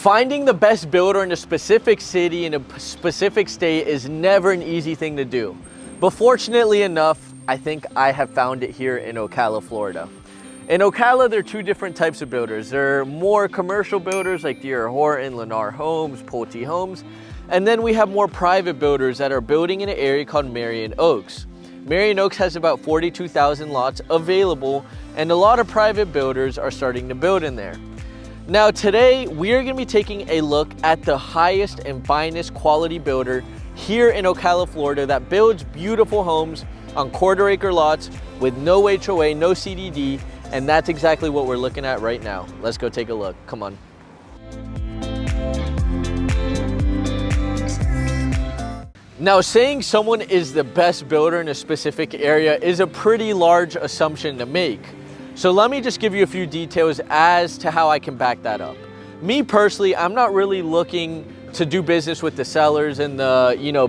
Finding the best builder in a specific city in a specific state is never an easy thing to do. But fortunately enough, I think I have found it here in Ocala, Florida. In Ocala, there are two different types of builders. There are more commercial builders like D.R. Horton, Lennar Homes, Pulte Homes. And then we have more private builders that are building in an area called Marion Oaks. Marion Oaks has about 42,000 lots available, and a lot of private builders are starting to build in there. Now today, we are gonna be taking a look at the highest and finest quality builder here in Ocala, Florida that builds beautiful homes on quarter-acre lots with no HOA, no CDD, and that's exactly what we're looking at right now. Let's go take a look, come on. Now, saying someone is the best builder in a specific area is a pretty large assumption to make. So let me just give you a few details as to how I can back that up. Me personally, I'm not really looking to do business with the sellers and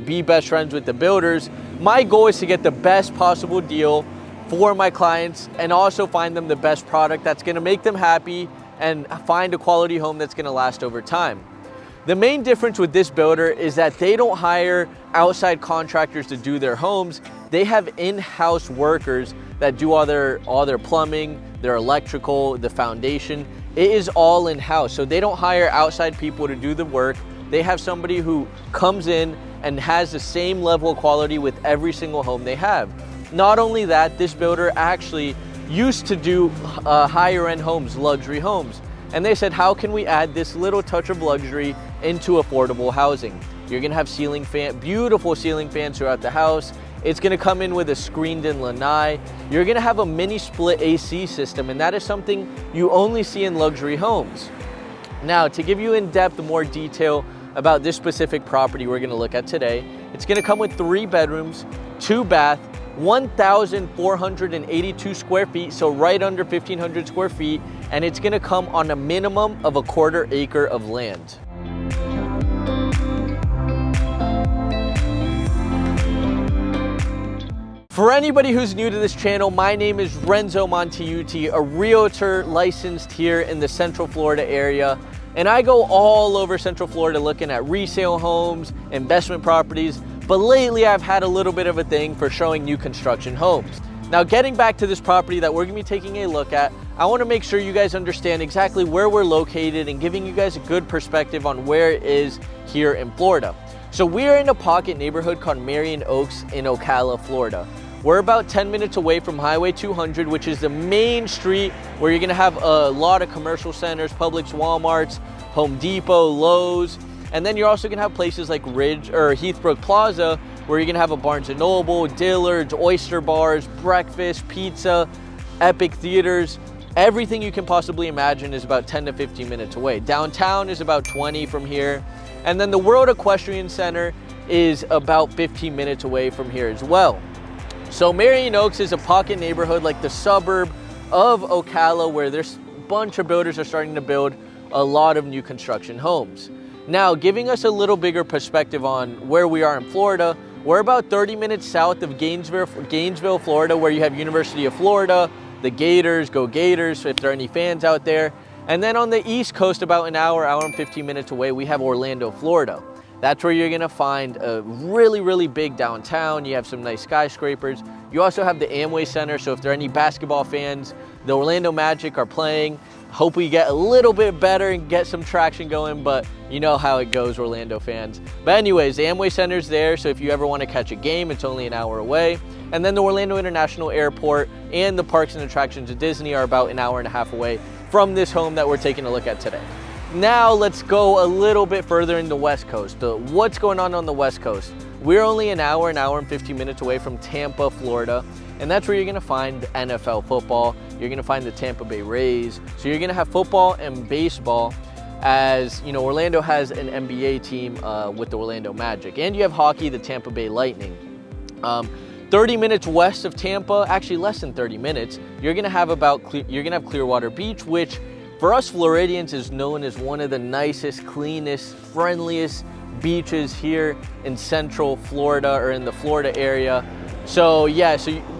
be best friends with the builders. My goal is to get the best possible deal for my clients and also find them the best product that's gonna make them happy and find a quality home that's gonna last over time. The main difference with this builder is that they don't hire outside contractors to do their homes. They have in-house workers that do all their plumbing, their electrical, the foundation. It is all in-house. So they don't hire outside people to do the work. They have somebody who comes in and has the same level of quality with every single home they have. Not only that, this builder actually used to do higher end homes, luxury homes. And they said, how can we add this little touch of luxury into affordable housing? You're gonna have beautiful ceiling fans throughout the house. It's gonna come in with a screened-in lanai. You're gonna have a mini split AC system, and that is something you only see in luxury homes. Now, to give you in-depth more detail about this specific property we're gonna look at today, it's gonna come with 3 bedrooms, 2 bath, 1,482 square feet, so right under 1,500 square feet, and it's gonna come on a minimum of a quarter acre of land. For anybody who's new to this channel, my name is Renzo Montaiuti, a realtor licensed here in the Central Florida area. And I go all over Central Florida looking at resale homes, investment properties, but lately I've had a little bit of a thing for showing new construction homes. Now, getting back to this property that we're gonna be taking a look at, I wanna make sure you guys understand exactly where we're located and giving you guys a good perspective on where it is here in Florida. So we're in a pocket neighborhood called Marion Oaks in Ocala, Florida. We're about 10 minutes away from Highway 200, which is the main street where you're gonna have a lot of commercial centers, Publix, Walmarts, Home Depot, Lowe's, and then you're also gonna have places like Heathbrook Plaza, where you're gonna have a Barnes & Noble, Dillard's, oyster bars, breakfast, pizza, epic theaters. Everything you can possibly imagine is about 10 to 15 minutes away. Downtown is about 20 from here. And then the World Equestrian Center is about 15 minutes away from here as well. So Marion Oaks is a pocket neighborhood like the suburb of Ocala, where there's a bunch of builders are starting to build a lot of new construction homes. Now, giving us a little bigger perspective on where we are in Florida, we're about 30 minutes south of Gainesville, Florida, where you have University of Florida, the Gators, go Gators, if there are any fans out there. And then on the East Coast, about an hour and 15 minutes away, we have Orlando, Florida. That's where you're gonna find a really, really big downtown. You have some nice skyscrapers. You also have the Amway Center, so if there are any basketball fans, the Orlando Magic are playing. Hope we get a little bit better and get some traction going, but you know how it goes, Orlando fans. But anyways, the Amway Center's there, so if you ever wanna catch a game, it's only an hour away. And then the Orlando International Airport and the parks and attractions of Disney are about an hour and a half away from this home that we're taking a look at today. Now let's go a little bit further in the West Coast. What's going on the West Coast? We're only an hour and 15 minutes away from Tampa, Florida, and that's where you're gonna find NFL football. You're gonna find the Tampa Bay Rays. So you're gonna have football and baseball, as you know, Orlando has an NBA team with the Orlando Magic, and you have hockey, the Tampa Bay Lightning. 30 minutes west of Tampa, actually less than 30 minutes, you're gonna have Clearwater Beach, which for us Floridians is known as one of the nicest, cleanest, friendliest beaches here in Central Florida or in the Florida area. So yeah,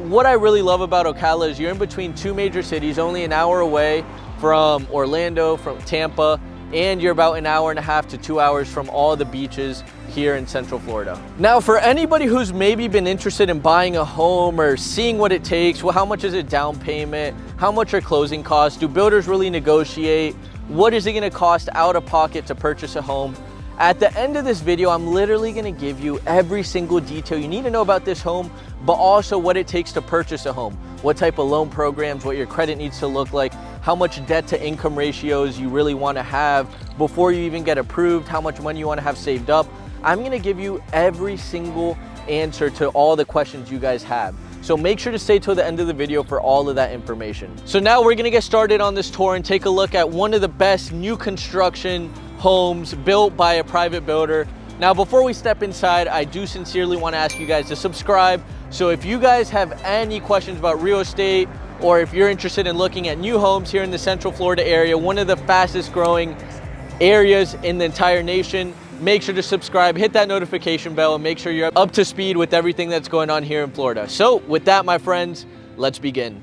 what I really love about Ocala is you're in between two major cities, only an hour away from Orlando, from Tampa, and you're about an hour and a half to 2 hours from all the beaches here in Central Florida. Now, for anybody who's maybe been interested in buying a home or seeing what it takes, well, how much is a down payment? How much are closing costs? Do builders really negotiate? What is it gonna cost out of pocket to purchase a home? At the end of this video, I'm literally gonna give you every single detail you need to know about this home, but also what it takes to purchase a home, what type of loan programs, what your credit needs to look like, how much debt to income ratios you really wanna have before you even get approved, how much money you wanna have saved up. I'm gonna give you every single answer to all the questions you guys have. So make sure to stay till the end of the video for all of that information. So now we're gonna get started on this tour and take a look at one of the best new construction homes built by a private builder. Now, before we step inside, I do sincerely want to ask you guys to subscribe. So if you guys have any questions about real estate, or if you're interested in looking at new homes here in the Central Florida area, one of the fastest growing areas in the entire nation, make sure to subscribe, hit that notification bell, and make sure you're up to speed with everything that's going on here in Florida. So with that, my friends, let's begin.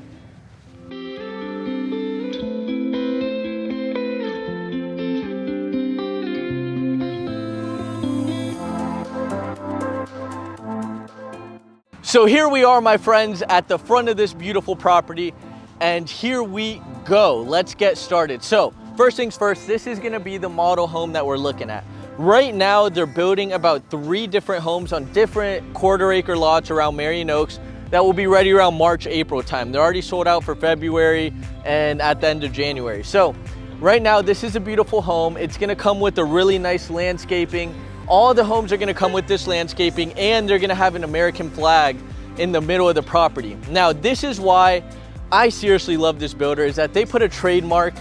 So here we are, my friends, at the front of this beautiful property, and here we go. Let's get started. So first things first, this is gonna be the model home that we're looking at. Right now, they're building about 3 different homes on different quarter-acre lots around Marion Oaks that will be ready around March, April time. They're already sold out for February and at the end of January. So right now, this is a beautiful home. It's gonna come with a really nice landscaping. All the homes are gonna come with this landscaping, and they're gonna have an American flag in the middle of the property. Now, this is why I seriously love this builder, is that they put a trademark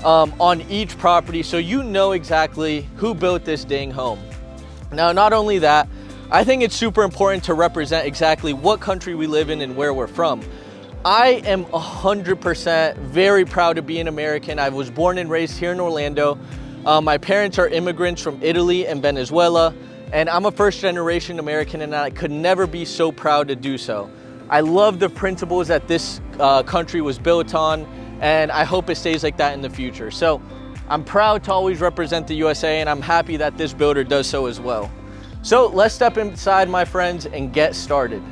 on each property, so you know exactly who built this dang home. Now, not only that, I think it's super important to represent exactly what country we live in and where we're from. I am 100% very proud to be an American. I was born and raised here in Orlando. My parents are immigrants from Italy and Venezuela, and I'm a first-generation American, and I could never be so proud to do so. I love the principles that this country was built on, and I hope it stays like that in the future. So I'm proud to always represent the USA, and I'm happy that this builder does so as well. So let's step inside, my friends, and get started.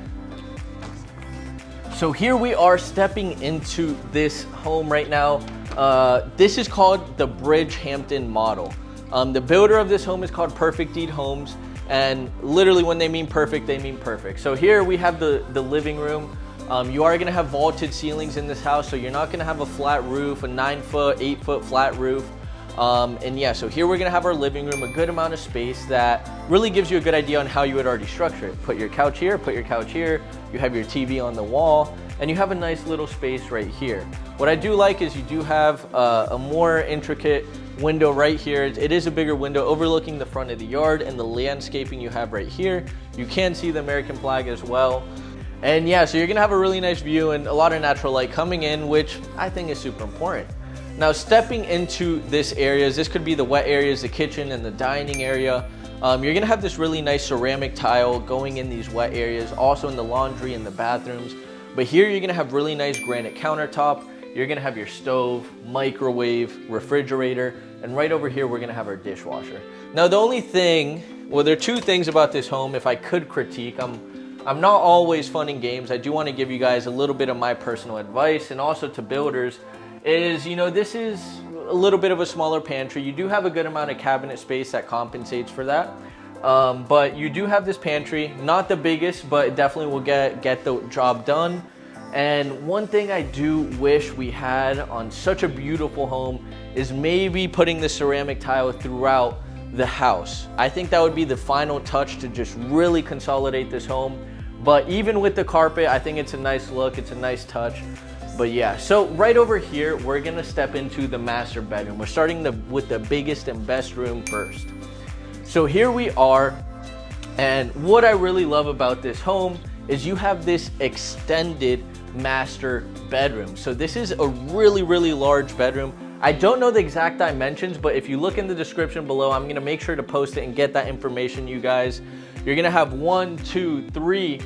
So here we are stepping into this home right now. This is called the Bridgehampton model. The builder of this home is called Perfect Deed Homes, and literally when they mean perfect, they mean perfect. So here we have the living room. You are gonna have vaulted ceilings in this house, so you're not gonna have a flat roof, a 9-foot, 8-foot flat roof. And yeah, so here we're gonna have our living room, a good amount of space that really gives you a good idea on how you would already structure it. Put your couch here, put your couch here, you have your TV on the wall, and you have a nice little space right here. What I do like is you do have a more intricate window right here. It is a bigger window overlooking the front of the yard, and the landscaping you have right here. You can see the American flag as well. And yeah, so you're gonna have a really nice view and a lot of natural light coming in, which I think is super important. Now, stepping into this area, this could be the wet areas, the kitchen and the dining area. You're gonna have this really nice ceramic tile going in these wet areas, also in the laundry and the bathrooms. But here you're gonna have really nice granite countertop. You're gonna have your stove, microwave, refrigerator, and right over here we're gonna have our dishwasher. Now, the only thing, well, there are 2 things about this home if I could critique. I'm not always fun and games. I do want to give you guys a little bit of my personal advice, and also to builders is, you know, this is a little bit of a smaller pantry. You do have a good amount of cabinet space that compensates for that. But you do have this pantry, not the biggest, but it definitely will get the job done. And one thing I do wish we had on such a beautiful home is maybe putting the ceramic tile throughout the house. I think that would be the final touch to just really consolidate this home. But even with the carpet, I think it's a nice look, it's a nice touch. But yeah, so right over here, we're gonna step into the master bedroom. We're starting with the biggest and best room first. So here we are, and what I really love about this home is you have this extended master bedroom. So this is a really, really large bedroom. I don't know the exact dimensions, but if you look in the description below, I'm gonna make sure to post it and get that information, you guys. You're gonna have 1, 2, 3,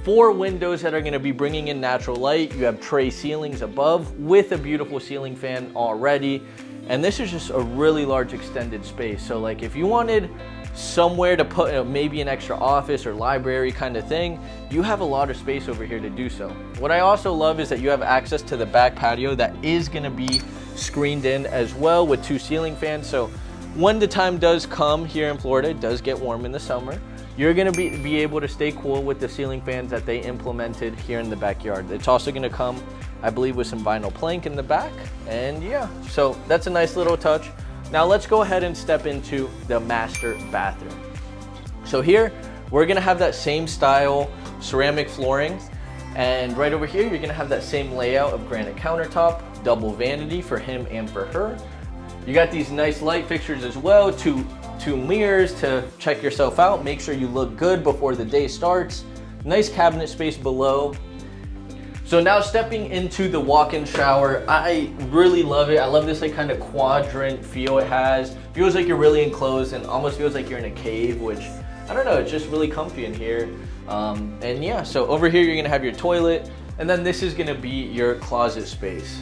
4 windows that are gonna be bringing in natural light. You have tray ceilings above with a beautiful ceiling fan already. And this is just a really large extended space. So like if you wanted somewhere to put maybe an extra office or library kind of thing, you have a lot of space over here to do so. What I also love is that you have access to the back patio that is gonna be screened in as well with 2 ceiling fans. So when the time does come here in Florida, it does get warm in the summer, you're gonna be able to stay cool with the ceiling fans that they implemented here in the backyard. It's also gonna come, I believe, with some vinyl plank in the back. And yeah, so that's a nice little touch. Now let's go ahead and step into the master bathroom. So here, we're gonna have that same style ceramic flooring. And right over here, you're gonna have that same layout of granite countertop, double vanity for him and for her. You got these nice light fixtures as well, two mirrors to check yourself out, make sure you look good before the day starts. Nice cabinet space below. So now stepping into the walk-in shower, I really love it. I love this like kind of quadrant feel it has. Feels like you're really enclosed and almost feels like you're in a cave, which I don't know, it's just really comfy in here. And yeah, so over here you're gonna have your toilet, and then this is gonna be your closet space.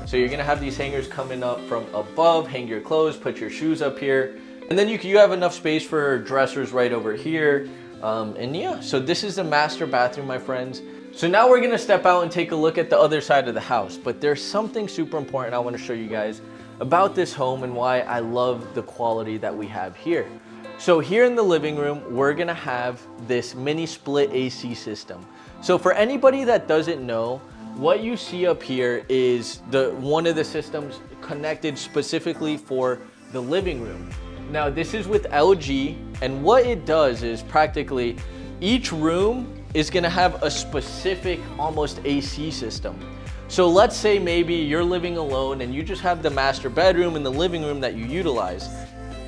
So you're gonna have these hangers coming up from above, hang your clothes, put your shoes up here. And then you have enough space for dressers right over here. And yeah, so this is the master bathroom, my friends. So now we're gonna step out and take a look at the other side of the house, but there's something super important I wanna show you guys about this home and why I love the quality that we have here. So here in the living room, we're gonna have this mini split AC system. So for anybody that doesn't know, what you see up here is one of the systems connected specifically for the living room. Now this is with LG, and what it does is practically each room is gonna have a specific almost AC system. So let's say maybe you're living alone and you just have the master bedroom and the living room that you utilize.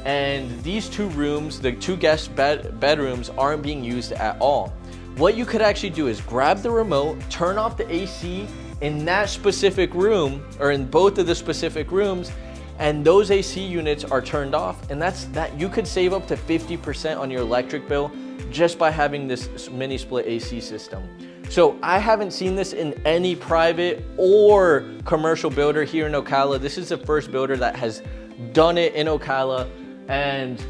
And these 2 rooms, the 2 guest bedrooms aren't being used at all. What you could actually do is grab the remote, turn off the AC in that specific room or in both of the specific rooms, and those AC units are turned off, and that you could save up to 50% on your electric bill just by having this mini split AC system. So I haven't seen this in any private or commercial builder here in Ocala. This is the first builder that has done it in Ocala, and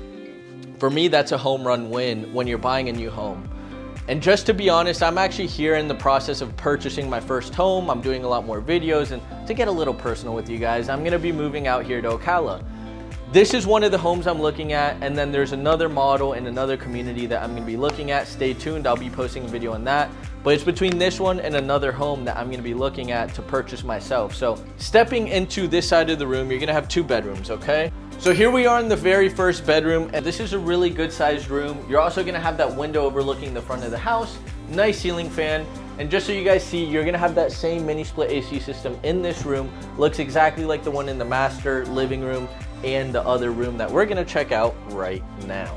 for me, that's a home run win when you're buying a new home. And just to be honest, I'm actually here in the process of purchasing my first home. I'm doing a lot more videos, and to get a little personal with you guys, I'm gonna be moving out here to Ocala. This is one of the homes I'm looking at, and then there's another model in another community that I'm gonna be looking at. Stay tuned, I'll be posting a video on that. But it's between this one and another home that I'm gonna be looking at to purchase myself. So stepping into this side of the room, you're gonna have 2 bedrooms, okay? So here we are in the very first bedroom, and this is a really good sized room. You're also gonna have that window overlooking the front of the house, nice ceiling fan, and just so you guys see, you're gonna have that same mini split AC system in this room. Looks exactly like the one in the master living room and the other room that we're gonna check out right now.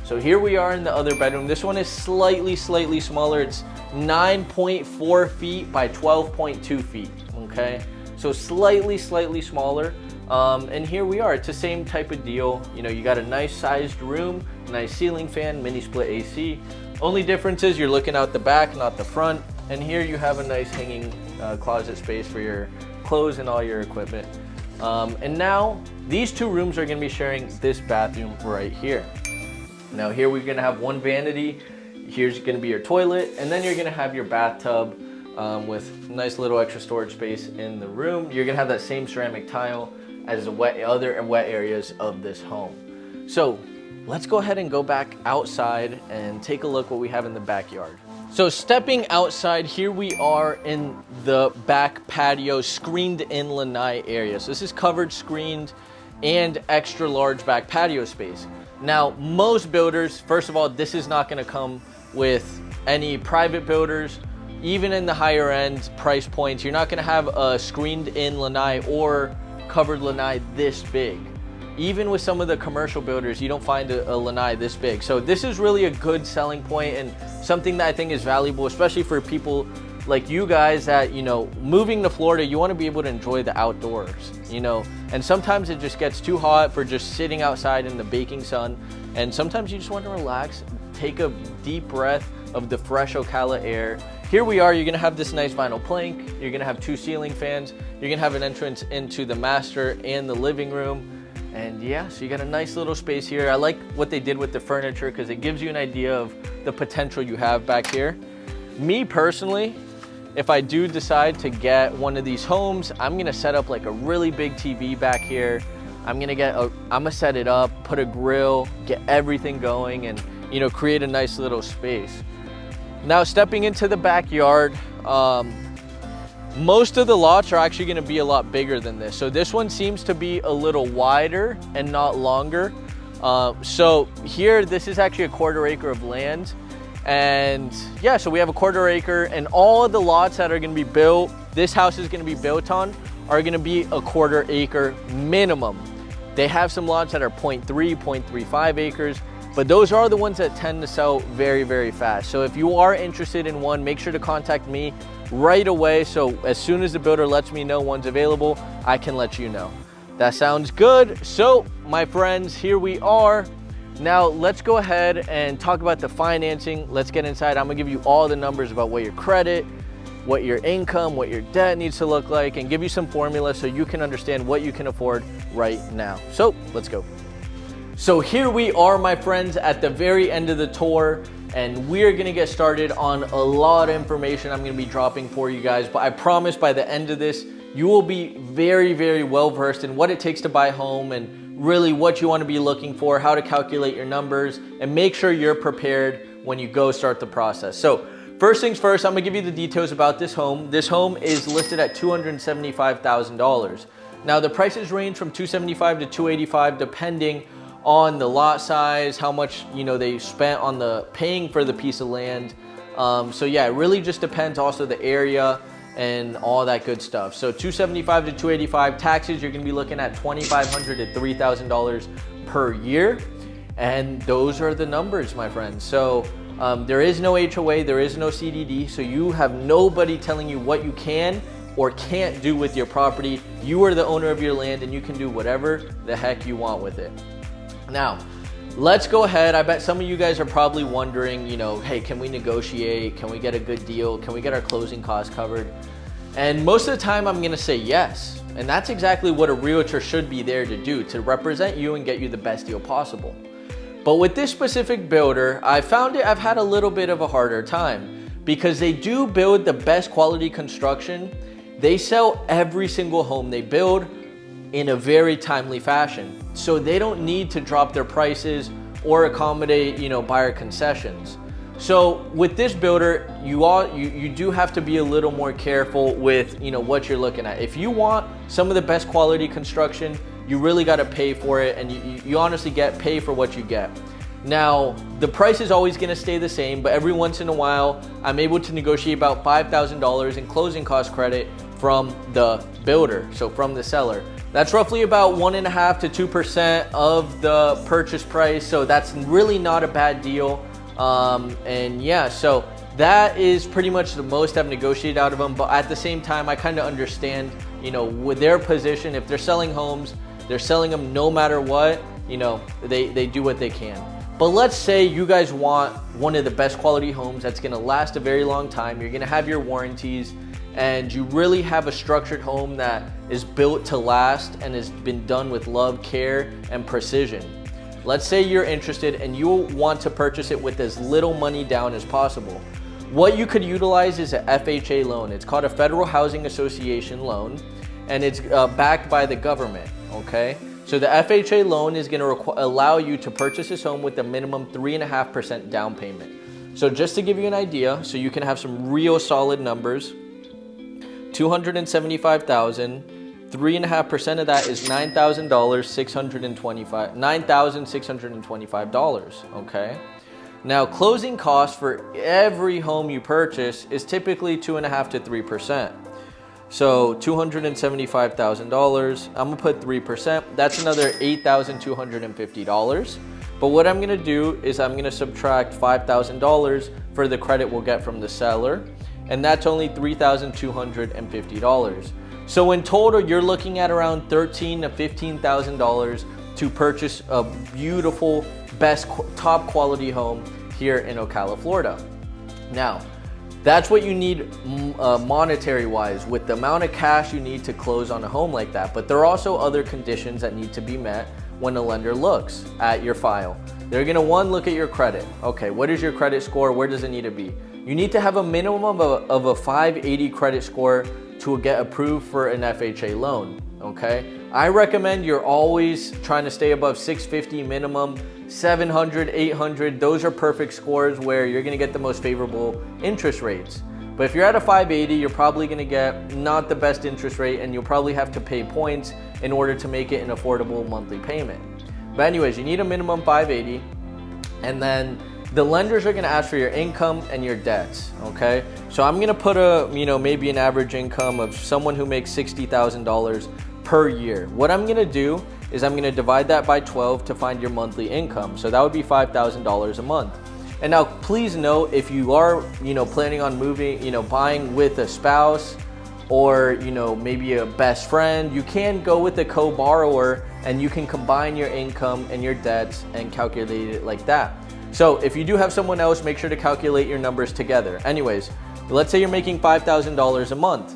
So here we are in the other bedroom. This one is slightly smaller. It's 9.4 feet by 12.2 feet, okay? So slightly smaller. And here we are, it's the same type of deal. You know, you got a nice sized room, nice ceiling fan, mini split AC. Only difference is you're looking out the back, not the front. And here you have a nice hanging closet space for your clothes and all your equipment. And now these 2 rooms are gonna be sharing this bathroom right here. Now here we're gonna have 1 vanity. Here's gonna be your toilet, and then you're gonna have your bathtub with nice little extra storage space in the room. You're gonna have that same ceramic tile as the other wet areas of this home. So let's go ahead and go back outside and take a look what we have in the backyard. So stepping outside, here we are in the back patio screened in lanai area. So this is covered, screened, and extra large back patio space. Now, most builders, first of all, this is not gonna come with any private builders. Even in the higher end price points, you're not gonna have a screened in lanai or covered lanai this big. Even with some of the commercial builders, you don't find a lanai this big. So this is really a good selling point and something that I think is valuable, especially for people like you guys that, you know, moving to Florida, you want to be able to enjoy the outdoors, you know, and sometimes it just gets too hot for just sitting outside in the baking sun. And sometimes you just want to relax, take a deep breath of the fresh Ocala air here we are. You're gonna have this nice vinyl plank. You're gonna have 2 ceiling fans. You're gonna have an entrance into the master and the living room. And yeah, so you got a nice little space here. I like what they did with the furniture because it gives you an idea of the potential you have back here. Me personally, if I do decide to get one of these homes, I'm gonna set up like a really big TV back here. I'm gonna set it up, put a grill, get everything going, and you know, create a nice little space. Now, stepping into the backyard, most of the lots are actually gonna be a lot bigger than this. So this one seems to be a little wider and not longer. So here, this is actually a 1/4 acre of land. And yeah, so we have a 1/4 acre, and all of the lots that are gonna be built, this house is gonna be built on, are gonna be a 1/4 acre minimum. They have some lots that are 0.3, 0.35 acres, but those are the ones that tend to sell very, very fast. So if you are interested in one, make sure to contact me right away. So as soon as the builder lets me know one's available, I can let you know. That sounds good. So my friends, here we are. Now let's go ahead and talk about the financing. Let's get inside. I'm gonna give you all the numbers about what your credit, what your income, what your debt needs to look like, and give you some formulas so you can understand what you can afford right now. So let's go. So here we are, my friends, at the very end of the tour, and we're gonna get started on a lot of information I'm gonna be dropping for you guys, but I promise by the end of this, you will be very, very well versed in what it takes to buy a home and really what you want to be looking for, how to calculate your numbers, and make sure you're prepared when you go start the process. So first things first, I'm gonna give you the details about this home. This home is listed at $275,000. Now the prices range from $275,000 to $285,000 depending on the lot size, how much they spent on the paying for the piece of land. So yeah, it really just depends, also the area and all that good stuff. So $275,000 to $285,000. Taxes, you're gonna be looking at $2,500 to $3,000 per year. And those are the numbers, my friends. So there is no HOA, there is no CDD, so you have nobody telling you what you can or can't do with your property. You are the owner of your land and you can do whatever the heck you want with it. Now, let's go ahead. I bet some of you guys are probably wondering, hey, can we negotiate? Can we get a good deal? Can we get our closing costs covered? And most of the time I'm gonna say yes. And that's exactly what a realtor should be there to do, to represent you and get you the best deal possible. But with this specific builder, I've had a little bit of a harder time because they do build the best quality construction. They sell every single home they build in a very timely fashion. So they don't need to drop their prices or accommodate, buyer concessions. So with this builder, you do have to be a little more careful with, what you're looking at. If you want some of the best quality construction, you really got to pay for it, and you honestly pay for what you get. Now, the price is always going to stay the same, but every once in a while, I'm able to negotiate about $5,000 in closing cost credit from the builder, so from the seller. That's roughly about 1.5% to 2% of the purchase price, so that's really not a bad deal. And yeah, so that is pretty much the most I've negotiated out of them. But at the same time, I kind of understand, with their position, if they're selling homes, they're selling them no matter what, they do what they can. But let's say you guys want one of the best quality homes that's gonna last a very long time. You're gonna have your warranties, and you really have a structured home that is built to last and has been done with love, care, and precision. Let's say you're interested and you want to purchase it with as little money down as possible. What you could utilize is a FHA loan. It's called a Federal Housing Association loan, and it's backed by the government, okay? So the FHA loan is gonna allow you to purchase this home with a minimum 3.5% down payment. So just to give you an idea, so you can have some real solid numbers, $275,000, 3.5% of that is $9,625, okay? Now, closing costs for every home you purchase is typically 2.5% to 3%. So $275,000, I'm gonna put 3%, that's another $8,250. But what I'm gonna do is I'm gonna subtract $5,000 for the credit we'll get from the seller, and that's only $3,250. So in total, you're looking at around $13,000 to $15,000 to purchase a beautiful, top quality home here in Ocala, Florida. Now, That's what you need monetary wise, with the amount of cash you need to close on a home like that. But there are also other conditions that need to be met when a lender looks at your file. They're gonna, one, look at your credit. Okay, what is your credit score? Where does it need to be? You need to have a minimum of a 580 credit score to get approved for an FHA loan, okay? I recommend you're always trying to stay above 650 minimum, 700, 800. Those are perfect scores where you're gonna get the most favorable interest rates. But if you're at a 580, you're probably gonna get not the best interest rate, and you'll probably have to pay points in order to make it an affordable monthly payment. But anyways, you need a minimum 580, and then the lenders are gonna ask for your income and your debts, okay? So I'm gonna put maybe an average income of someone who makes $60,000 per year. What I'm gonna do is I'm gonna divide that by 12 to find your monthly income. So that would be $5,000 a month. And now please note, if you are, planning on moving, buying with a spouse or, maybe a best friend, you can go with a co-borrower and you can combine your income and your debts and calculate it like that. So if you do have someone else, make sure to calculate your numbers together. Anyways, let's say you're making $5,000 a month.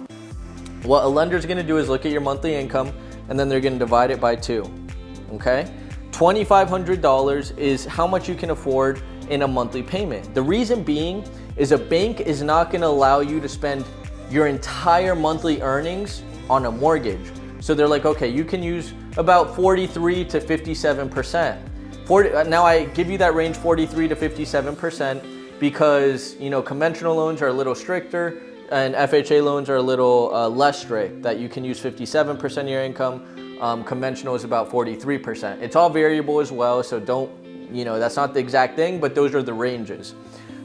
What a lender's gonna do is look at your monthly income and then they're gonna divide it by 2, okay? $2,500 is how much you can afford in a monthly payment. The reason being is a bank is not gonna allow you to spend your entire monthly earnings on a mortgage. So they're like, okay, you can use about 43 to 57%. Now I give you that range, 43 to 57%, because conventional loans are a little stricter and FHA loans are a little less strict, that you can use 57% of your income. Conventional is about 43%. It's all variable as well, so don't, that's not the exact thing, but those are the ranges.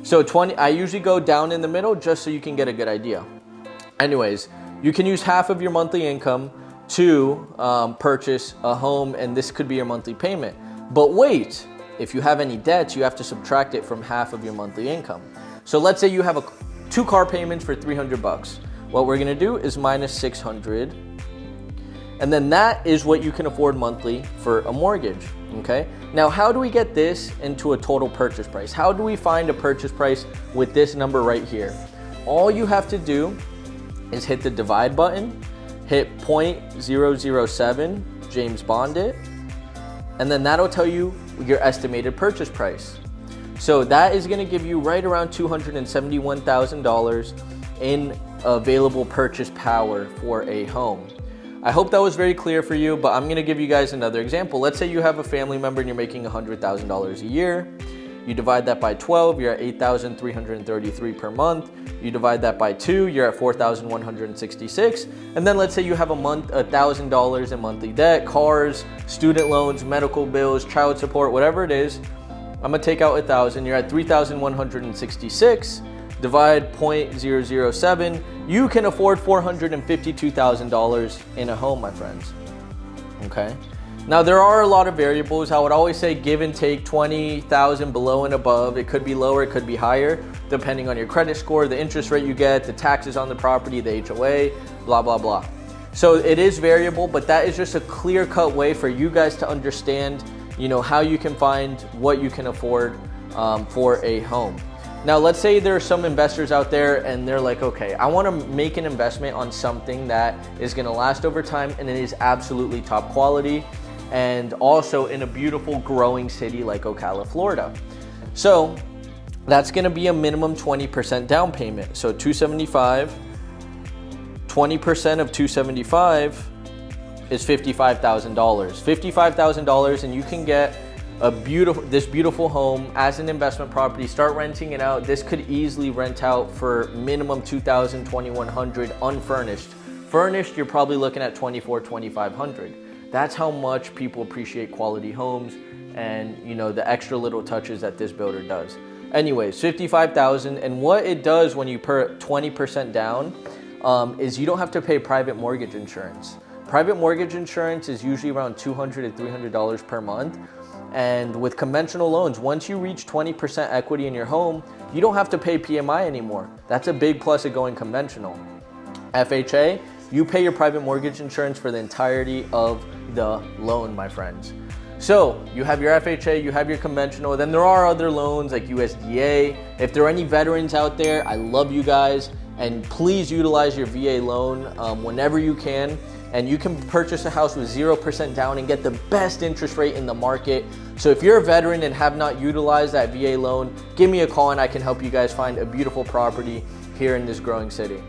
So I usually go down in the middle just so you can get a good idea. Anyways, you can use half of your monthly income to purchase a home, and this could be your monthly payment. But wait, if you have any debts, you have to subtract it from half of your monthly income. So let's say you have 2 car payments for $300. What we're gonna do is minus 600, and then that is what you can afford monthly for a mortgage, okay? Now, how do we get this into a total purchase price? How do we find a purchase price with this number right here? All you have to do is hit the divide button, hit 0.007, James Bond it, and then that'll tell you your estimated purchase price. So that is gonna give you right around $271,000 in available purchase power for a home. I hope that was very clear for you, but I'm gonna give you guys another example. Let's say you have a family member and you're making $100,000 a year. You divide that by 12, you're at $8,333 per month. You divide that by 2, you're at $4,166. And then let's say you have $1,000 in monthly debt, cars, student loans, medical bills, child support, whatever it is. I'm gonna take out 1,000, you're at 3,166. Divide 0.007, you can afford $452,000 in a home, my friends, okay? Now, there are a lot of variables. I would always say give and take 20,000 below and above. It could be lower, it could be higher, depending on your credit score, the interest rate you get, the taxes on the property, the HOA, blah, blah, blah. So it is variable, but that is just a clear-cut way for you guys to understand, how you can find what you can afford for a home. Now, let's say there are some investors out there and they're like, okay, I want to make an investment on something that is going to last over time and it is absolutely top quality, and also in a beautiful growing city like Ocala, Florida. So that's going to be a minimum 20% down payment. So 275, 20% of 275 is $55,000. $55,000, and you can get this beautiful home as an investment property. Start renting it out. This could easily rent out for minimum $2,000, $2,100 unfurnished. Furnished, you're probably looking at $2,400, $2,500. That's how much people appreciate quality homes and the extra little touches that this builder does. Anyways, $55,000, and what it does when you put 20% down is you don't have to pay private mortgage insurance. Private mortgage insurance is usually around $200 to $300 per month. And with conventional loans, once you reach 20% equity in your home, you don't have to pay PMI anymore. That's a big plus of going conventional. FHA, you pay your private mortgage insurance for the entirety of the loan, my friends. So you have your FHA, you have your conventional, then there are other loans like USDA. If there are any veterans out there, I love you guys, and please utilize your VA loan whenever you can. And you can purchase a house with 0% down and get the best interest rate in the market. So if you're a veteran and have not utilized that VA loan, give me a call and I can help you guys find a beautiful property here in this growing city.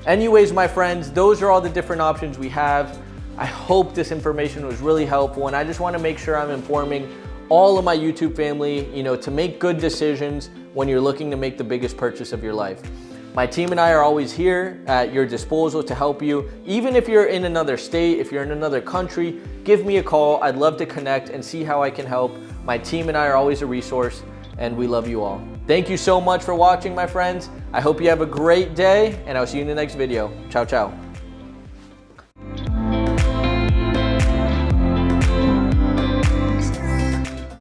Anyways, my friends, those are all the different options we have. I hope this information was really helpful, and I just want to make sure I'm informing all of my YouTube family, to make good decisions when you're looking to make the biggest purchase of your life. My team and I are always here at your disposal to help you. Even if you're in another state, if you're in another country, give me a call. I'd love to connect and see how I can help. My team and I are always a resource, and we love you all. Thank you so much for watching, my friends. I hope you have a great day, and I'll see you in the next video. Ciao, ciao.